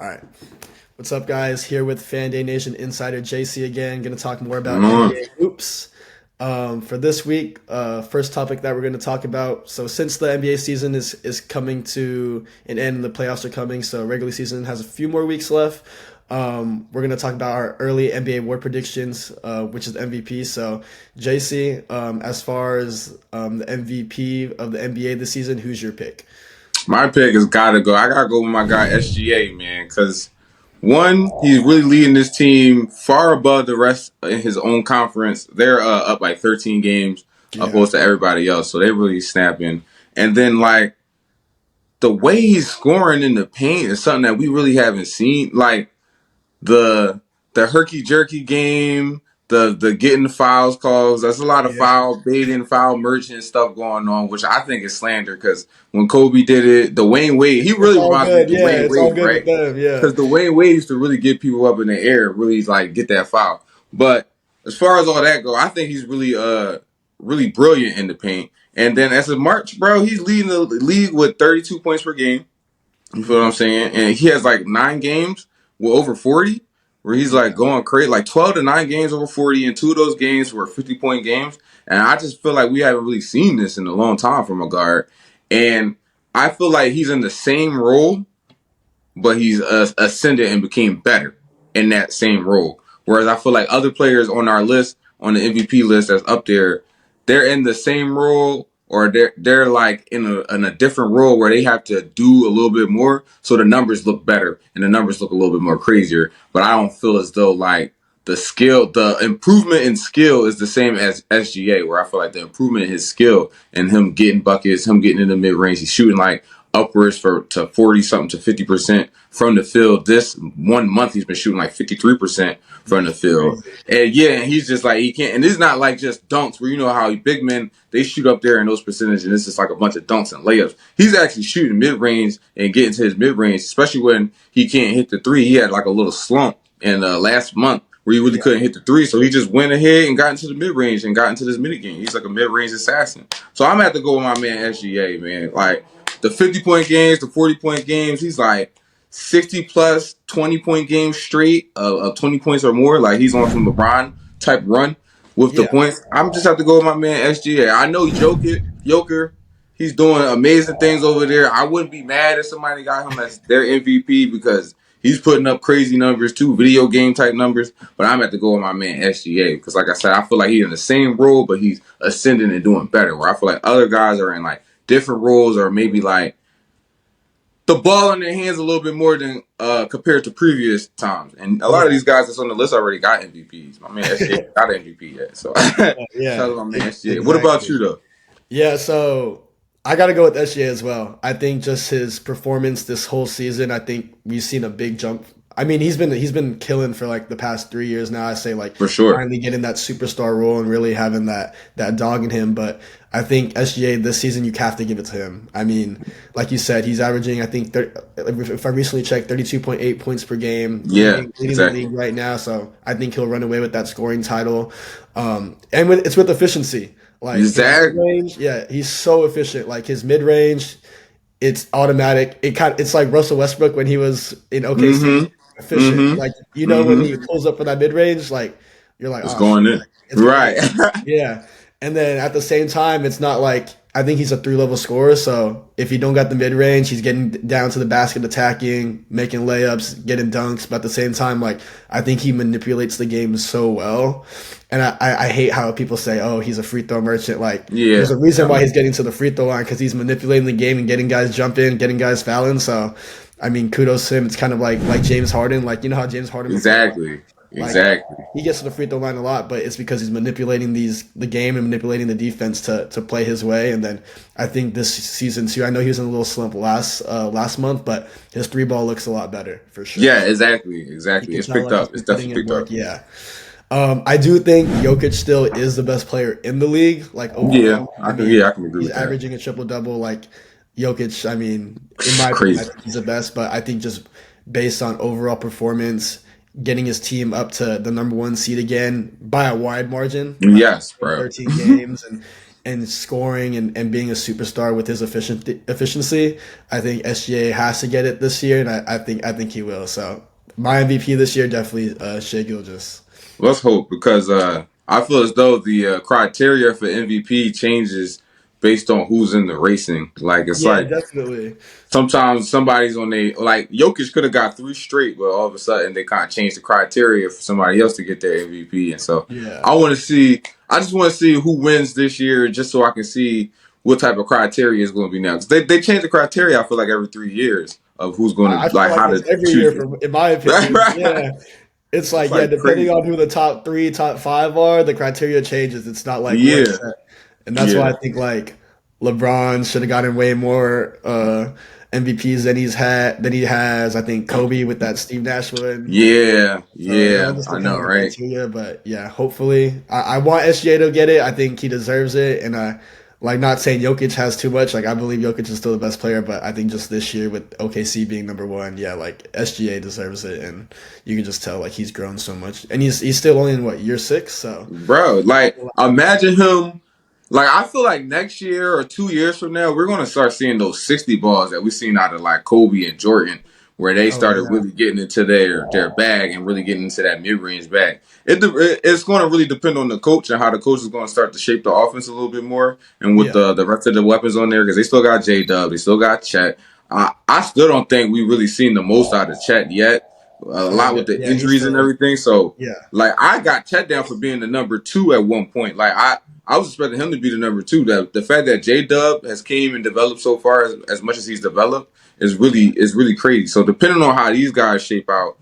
All right. What's up, guys? Here with Fan Day Nation Insider JC again. Going to talk more about Mm, NBA hoops. For this week, first topic that we're going to talk about. So, since the NBA season is coming to an end and the playoffs are coming, so regular season has a few more weeks left. We're going to talk about our early NBA award predictions, which is the MVP. So, JC, as far as the MVP of the NBA this season, who's your pick? my pick has got to go. I got to go with my guy SGA, man, because one, he's really leading this team far above the rest in his own conference. They're up like 13 games Yeah. opposed to everybody else, so they really snapping. And then like the way he's scoring in the paint is something that we really haven't seen. Like the herky jerky game, the getting the fouls calls. There's a lot of Yeah. foul baiting, foul merchant stuff going on, which I think is slander. Because when Kobe did it, Dwayne Wade, he It's really all reminds me of good. Yeah, Dwayne it's all Wade, good with right? them. Yeah. Because Dwayne Wade used to really get people up in the air, really like get that foul. But as far as all that go, I think he's really brilliant in the paint. And then as of March, bro, he's leading the league with 32 points per game. You feel what I'm saying? And he has like 9 games with over 40, where he's like Yeah. going crazy, like 12 to 9 games over 40, and two of those games were 50-point games. And I just feel like we haven't really seen this in a long time from a guard. And I feel like he's in the same role, but he's ascended and became better in that same role. Whereas I feel like other players on our list, on the MVP list that's up there, they're in the same role or they're like in a different role where they have to do a little bit more so the numbers look better and the numbers look a little bit more crazier. But I don't feel as though like the improvement in skill is the same as SGA, where I feel like the improvement in his skill and him getting buckets, him getting in the mid range, he's shooting like upwards to 40 something to 50% from the field. This 1 month he's been shooting like 53% from the field. Crazy. And yeah, and he's just like he can't, and it's not like just dunks where you know how big men they shoot up there in those percentages and it's just like a bunch of dunks and layups. He's actually shooting mid range and getting to his mid range, especially when he can't hit the three. He had like a little slump in last month where he really Yeah. couldn't hit the three. So he just went ahead and got into the mid range and got into this mid game. He's like a mid range assassin. So I'm gonna have to go with my man SGA, man. Like the 50-point games, the 40-point games, he's like 60 plus 20-point games straight of 20 points or more. Like he's on some LeBron type run with the Yeah. points. I'm just have to go with my man SGA. I know Joker, he's doing amazing things over there. I wouldn't be mad if somebody got him as their MVP because he's putting up crazy numbers too, video game type numbers. But I'm at to go with my man SGA because, like I said, I feel like he's in the same role, but he's ascending and doing better. Where I feel like other guys are in like different roles or maybe like the ball in their hands a little bit more than compared to previous times. And a lot of Yeah. these guys that's on the list already got MVPs. My man SGA got an MVP yet. So shout Yeah. out to my man SGA. What about Exactly. you though? Yeah, so I got to go with SGA as well. I think just his performance this whole season, I think we've seen a big jump. I mean, he's been killing for like the past 3 years now. I say like For sure. finally getting that superstar role and really having that dog in him. But I think SGA this season you have to give it to him. I mean, like you said, he's averaging I think if I recently checked 32.8 points per game, Yeah, leading the exactly. league right now. So I think he'll run away with that scoring title. It's with efficiency. Like his mid Exactly. range, yeah, he's so efficient. Like his mid range, it's automatic. It's like Russell Westbrook when he was in OKC, Mm-hmm. efficient. Mm-hmm. Like when he Mm-hmm. pulls up for that mid range, like you're like, It's oh shit, going in. like it's going Right. in. Yeah. And then at the same time, it's not like I think he's a three level scorer. So if he don't got the mid range, he's getting down to the basket, attacking, making layups, getting dunks. But at the same time, like I think he manipulates the game so well. And I hate how people say, oh, he's a free throw merchant. Like there's Yeah. a reason I why he's mean, getting to the free throw line because he's manipulating the game and getting guys jumping, getting guys fouling. So I mean, kudos to him. It's kind of like James Harden. Like you know how James Harden before exactly. like Exactly. he gets to the free throw line a lot, but it's because he's manipulating the game and manipulating the defense to play his way. And then I think this season too. I know he was in a little slump last month, but his three ball looks a lot better for sure. Yeah, exactly. You Exactly. can It's tell picked like he's up. It's been putting definitely in picked work. up. Yeah. I do think Jokic still is the best player in the league, like Yeah. overall. I Yeah, mean, I can agree he's with that. averaging a triple double. Like Jokic, I mean, in my opinion, I Crazy. think he's the best. But I think just based on overall performance, getting his team up to the number one seed again by a wide margin, Yes, in bro. 13 games, and and scoring and being a superstar with his efficiency, I think SGA has to get it this year, and I think he will. So my MVP this year definitely Shai Gilgeous. Let's hope because I feel as though the criteria for MVP changes based on who's in the racing. Like it's Yeah, like definitely. sometimes somebody's on a like Jokic could have got three straight, but all of a sudden they kind of changed the criteria for somebody else to get their MVP. And so Yeah. I want to see. I just want to see who wins this year, just so I can see what type of criteria is going to be now. Because they change the criteria. I feel like every 3 years of who's going I to feel like like how it's to every choose year, it. in my opinion. Yeah. It's It's like, yeah, like depending crazy. on who the top three, top five are, the criteria changes. It's not like one Yeah, set. And that's why yeah, I think like LeBron should have gotten way more MVPs than he has. I think Kobe with that Steve Nash one. yeah, So it all yeah. just I depends know, on the right? criteria. But yeah, hopefully I want SGA to get it. I think he deserves it. And I like not saying Jokic has too much. Like I believe Jokic is still the best player, but I think just this year with OKC being number one, yeah, like SGA deserves it. And you can just tell like he's grown so much. And he's still only in what, year six? So Bro, like imagine him. Like I feel like next year or 2 years from now, we're gonna start seeing those 60 balls that we seen out of like Kobe and Jordan, where they oh started yeah. really getting into their bag and really getting into that mid range bag. It's going to really depend on the coach and how the coach is going to start to shape the offense a little bit more, and with Yeah. the rest of the weapons on there because they still got J Dub, they still got Chet. I still don't think we really seen the most out of Chet yet. A Oh lot with the yeah, he's injuries and still everything, so. yeah. Like I got Chet down for being the number two at one point. Like I was expecting him to be the number two. That the fact that J Dub has came and developed so far as much as he's developed Yeah. is really crazy. So depending on how these guys shape out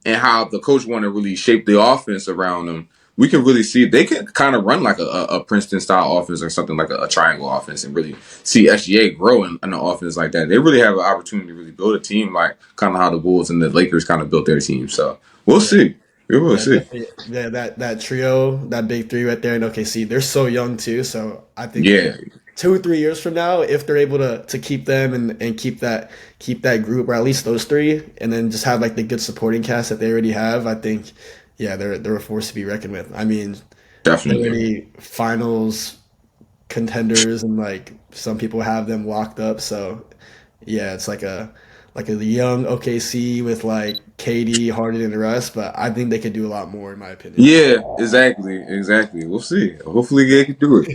and how the coach want to really shape the offense around them, we can really see they can kind of run like a Princeton style offense or something like a triangle offense and really see SGA grow in an offense like that. They really have an opportunity to really build a team like kind of how the Bulls and the Lakers kind of built their team. So we'll Yeah. see. We will Yeah, see. definitely. Yeah, that trio, that big three right there in OKC, they're so young too. So I think Yeah, like 2 or 3 years from now, if they're able to keep them and keep that group or at least those three, and then just have like the good supporting cast that they already have, I think yeah, they're a force to be reckoned with. I mean, they're definitely. already finals contenders, and like some people have them locked up. So yeah, it's like a young OKC with like KD, Harden, and the rest. But I think they could do a lot more, in my opinion. Yeah, exactly, exactly. We'll see. Hopefully they can do it.